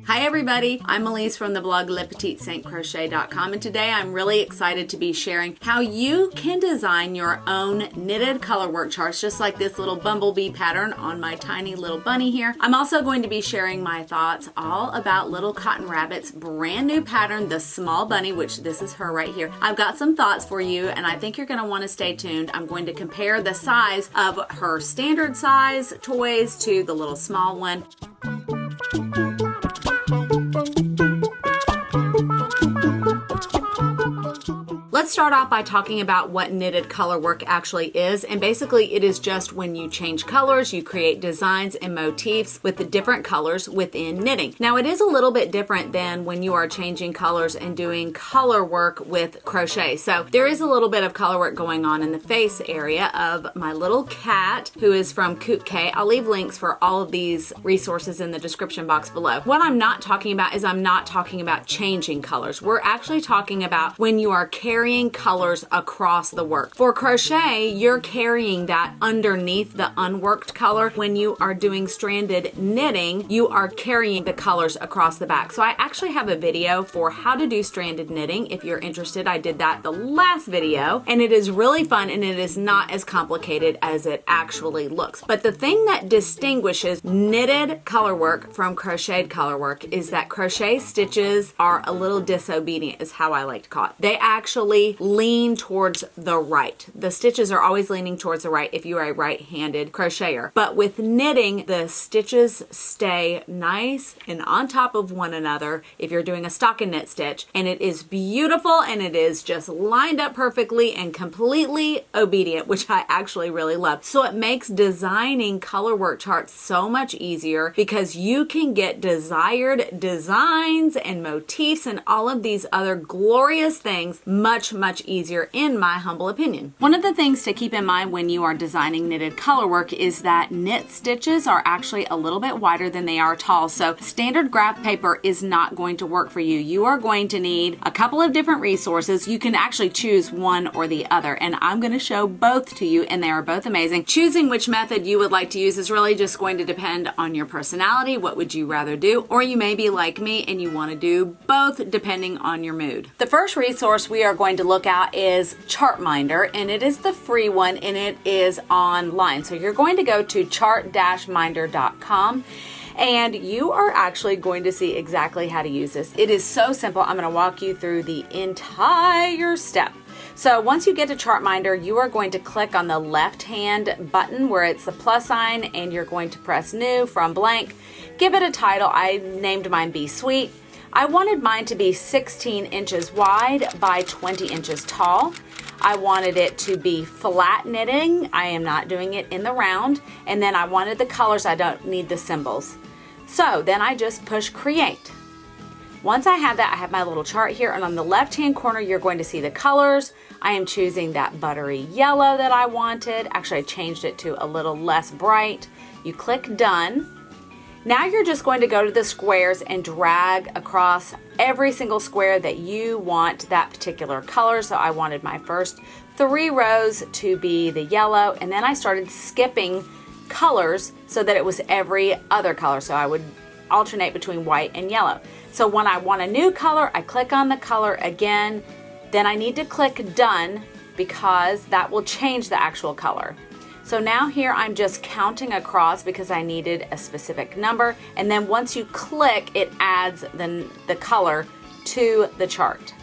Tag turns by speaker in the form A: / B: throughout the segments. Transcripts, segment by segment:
A: Hi everybody, I'm Elise from the blog LePetiteSaintCrochet.com, and today I'm really excited to be sharing how you can design your own knitted colorwork charts, just like this little bumblebee pattern on my tiny little bunny here. I'm also going to be sharing my thoughts all about Little Cotton Rabbit's brand new pattern, the small bunny, which this is her right here. I've got some thoughts for you and I think you're going to want to stay tuned. I'm going to compare the size of her standard size toys to the little small one. Let's start off by talking about what knitted colorwork actually is, and basically it is just when you change colors, you create designs and motifs with the different colors within knitting. Now it is a little bit different than when you are changing colors and doing color work with crochet. So there is a little bit of color work going on in the face area of my little cat, who is from Coot K. I'll leave links for all of these resources in the description box below. What I'm not talking about is I'm not talking about changing colors. We're actually talking about when you are carrying colors across the work. For crochet, you're carrying that underneath the unworked color. When you are doing stranded knitting, you are carrying the colors across the back. So I actually have a video for how to do stranded knitting. If you're interested, I did that the last video, and it is really fun and it is not as complicated as it actually looks. But the thing that distinguishes knitted colorwork from crocheted colorwork is that crochet stitches are a little disobedient, is how I like to call it. They actually lean towards the right. The stitches are always leaning towards the right if you are a right-handed crocheter. But with knitting, the stitches stay nice and on top of one another if you're doing a stocking knit stitch, and it is beautiful and it is just lined up perfectly and completely obedient, which I actually really love. So it makes designing colorwork charts so much easier because you can get desired designs and motifs and all of these other glorious things much easier, in my humble opinion. One of the things to keep in mind when you are designing knitted colorwork is that knit stitches are actually a little bit wider than they are tall. So standard graph paper is not going to work for you. You are going to need a couple of different resources. You can actually choose one or the other, and I'm going to show both to you, and they are both amazing. Choosing which method you would like to use is really just going to depend on your personality. What would you rather do? Or you may be like me and you want to do both depending on your mood. The first resource we are going to look at is ChartMinder, and it is the free one and it is online. So you're going to go to chart-minder.com and you are actually going to see exactly how to use this. It is so simple. I'm going to walk you through the entire step. So once you get to ChartMinder, you are going to click on the left-hand button where it's the plus sign, and you're going to press New from blank. Give it a title. I named mine Be Sweet. I wanted mine to be 16 inches wide by 20 inches tall. I wanted it to be flat knitting. I am not doing it in the round. And then I wanted the colors. I don't need the symbols. So then I just push create. Once I have that, I have my little chart here, and on the left-hand corner, you're going to see the colors. I am choosing that buttery yellow that I wanted. Actually, I changed it to a little less bright. You click done. Now you're just going to go to the squares and drag across every single square that you want that particular color. So I wanted my first 3 rows to be the yellow, and then I started skipping colors so that it was every other color. So I would alternate between white and yellow. So when I want a new color, I click on the color again. Then I need to click done because that will change the actual color. So now here I'm just counting across because I needed a specific number, and then once you click, it adds the color to the chart.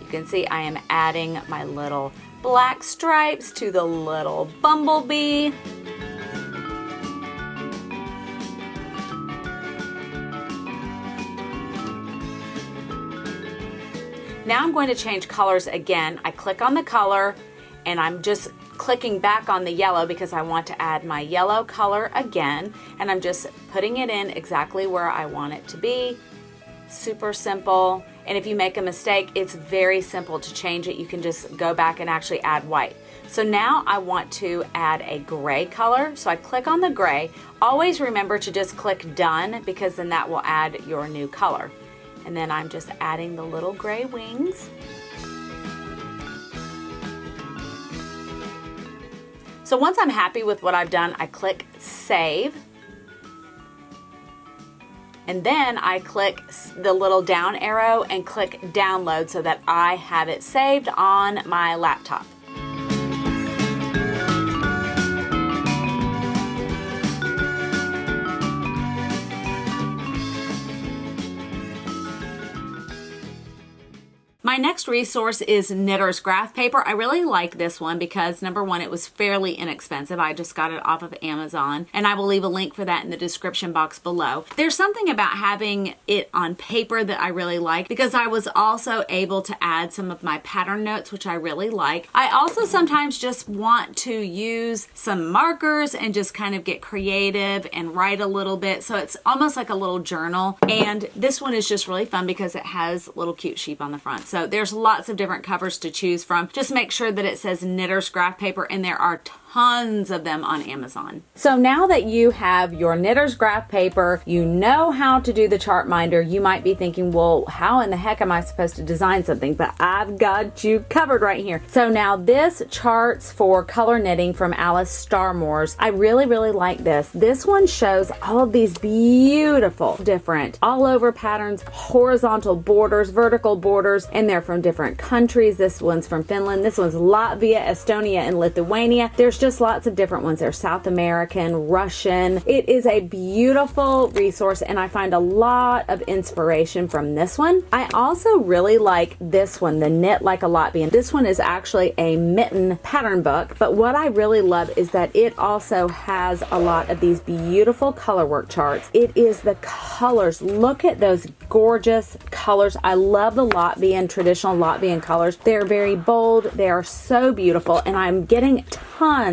A: You can see I am adding my little black stripes to the little bumblebee. Now I'm going to change colors again. I click on the color and I'm just clicking back on the yellow because I want to add my yellow color again, and I'm just putting it in exactly where I want it to be. Super simple. And if you make a mistake, it's very simple to change it. You can just go back and actually add white. So now I want to add a gray color. So I click on the gray. Always remember to just click done because then that will add your new color. And then I'm just adding the little gray wings. So once I'm happy with what I've done, I click save. And then I click the little down arrow and click download so that I have it saved on my laptop. My next resource is Knitter's Graph Paper. I really like this one because number one, it was fairly inexpensive. I just got it off of Amazon, and I will leave a link for that in the description box below. There's something about having it on paper that I really like because I was also able to add some of my pattern notes, which I really like. I also sometimes just want to use some markers and just kind of get creative and write a little bit. So it's almost like a little journal. And this one is just really fun because it has little cute sheep on the front. So there's lots of different covers to choose from. Just make sure that it says Knitter's Graph Paper, and there are tons of them on Amazon. So now that you have your Knitter's Graph Paper, you know how to do the ChartMinder, you might be thinking, well, how in the heck am I supposed to design something? But I've got you covered right here. So now this Charts for Color Knitting from Alice Starmore's, I really, really like this. This one shows all of these beautiful, different, all over patterns, horizontal borders, vertical borders, and they're from different countries. This one's from Finland. This one's Latvia, Estonia, and Lithuania. There's just lots of different ones. There's South American, Russian. It is a beautiful resource, and I find a lot of inspiration from this one. I also really like this one, the Knit Like a Latvian. This one is actually a mitten pattern book, but what I really love is that it also has a lot of these beautiful colorwork charts. It is the colors. Look at those gorgeous colors. I love the Latvian, traditional Latvian colors. They're very bold. They are so beautiful, and I'm getting tons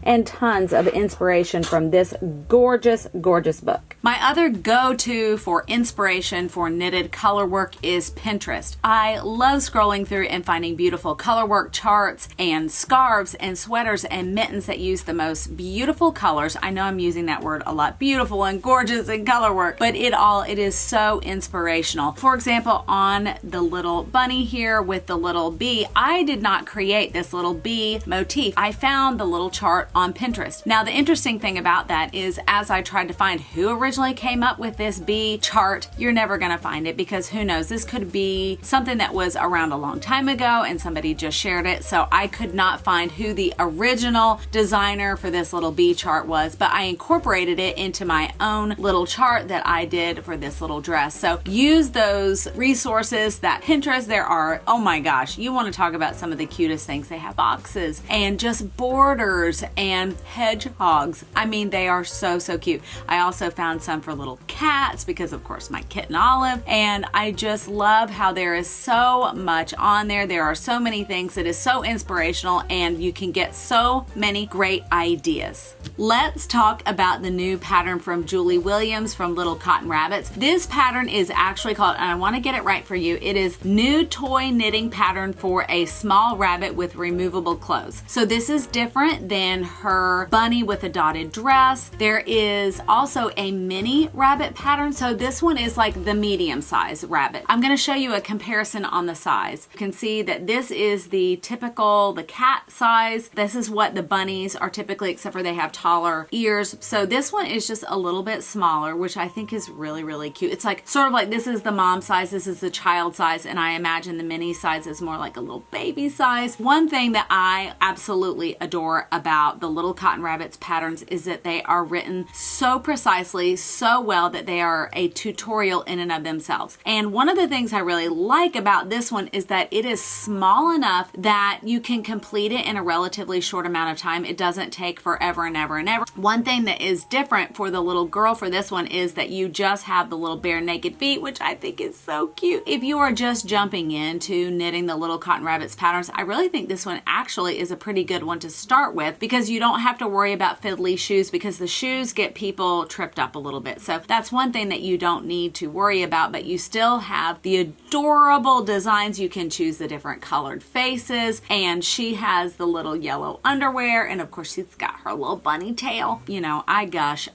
A: and tons of inspiration from this gorgeous, gorgeous book. My other go-to for inspiration for knitted color work is Pinterest. I love scrolling through and finding beautiful color work charts and scarves and sweaters and mittens that use the most beautiful colors. I know I'm using that word a lot, beautiful and gorgeous and color work, but it is so inspirational. For example, on the little bunny here with the little bee, I did not create this little bee motif. I found the little chart on Pinterest. Now, the interesting thing about that is as I tried to find who originally came up with this bee chart, you're never going to find it because who knows, this could be something that was around a long time ago and somebody just shared it. So I could not find who the original designer for this little bee chart was, but I incorporated it into my own little chart that I did for this little dress. So use those resources that Pinterest, there are, oh my gosh, you want to talk about some of the cutest things. They have boxes and just borders and hedgehogs. I mean, they are so, so cute. I also found some for little cats because of course my kitten Olive, and I just love how there is so much on there. There are so many things. It is so inspirational and you can get so many great ideas. Let's talk about the new pattern from Julie Williams from Little Cotton Rabbits. This pattern is actually called, and I want to get it right for you, it is New Toy Knitting Pattern for a Small Rabbit with Removable Clothes. So this is different than her bunny with a dotted dress. There is also a mini rabbit pattern. So this one is like the medium size rabbit. I'm going to show you a comparison on the size. You can see that this is the typical, the cat size. This is what the bunnies are typically, except for they have taller ears. So this one is just a little bit smaller, which I think is really, really cute. It's like sort of like this is the mom size, this is the child size, and I imagine the mini size is more like a little baby size. One thing that I absolutely adore about the Little Cotton Rabbits patterns is that they are written so precisely, so well that they are a tutorial in and of themselves. And one of the things I really like about this one is that it is small enough that you can complete it in a relatively short amount of time. It doesn't take forever and ever and ever. One thing that is different for the little girl for this one is that you just have the little bare naked feet, which I think is so cute. If you are just jumping into knitting the Little Cotton Rabbits patterns, I really think this one actually is a pretty good one to start with because you don't have to worry about fiddly shoes because the shoes get people tripped up a little bit. So that's one thing that you don't need to worry about, but you still have the adorable designs. You can choose the different colored faces, and she has the little yellow underwear, and of course she's got her little bunny tail. You know, I gush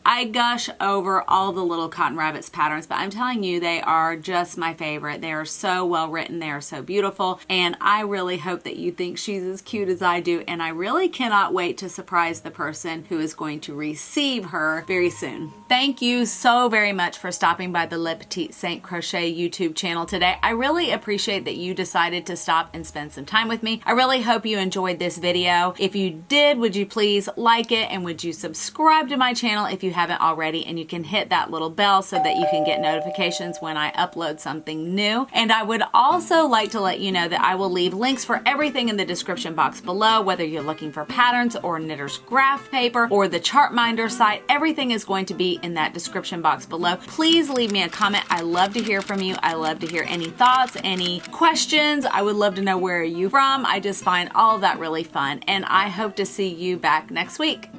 A: over all the Little Cotton Rabbits patterns, but I'm telling you, they are just my favorite. They are so well written, they are so beautiful, and I really hope that you think she's as cute as I do, and I really cannot wait to surprise the person who is going to receive her very soon. Thank you so very much for stopping by the Le Petit Saint Crochet YouTube channel today. I really appreciate that you decided to stop and spend some time with me. I really hope you enjoyed this video. If you did, would you please like it, and would you subscribe to my channel if you haven't already, and you can hit that little bell so that you can get notifications when I upload something new. And I would also like to let you know that I will leave links for everything in the description box below, whether you're looking for patterns or knitter's graph paper or the ChartMinder site. Everything is going to be in that description box below. Please leave me a comment. I love to hear from you. I love to hear any thoughts, any questions. I would love to know where are you from. I just find all of that really fun, and I hope to see you back next week.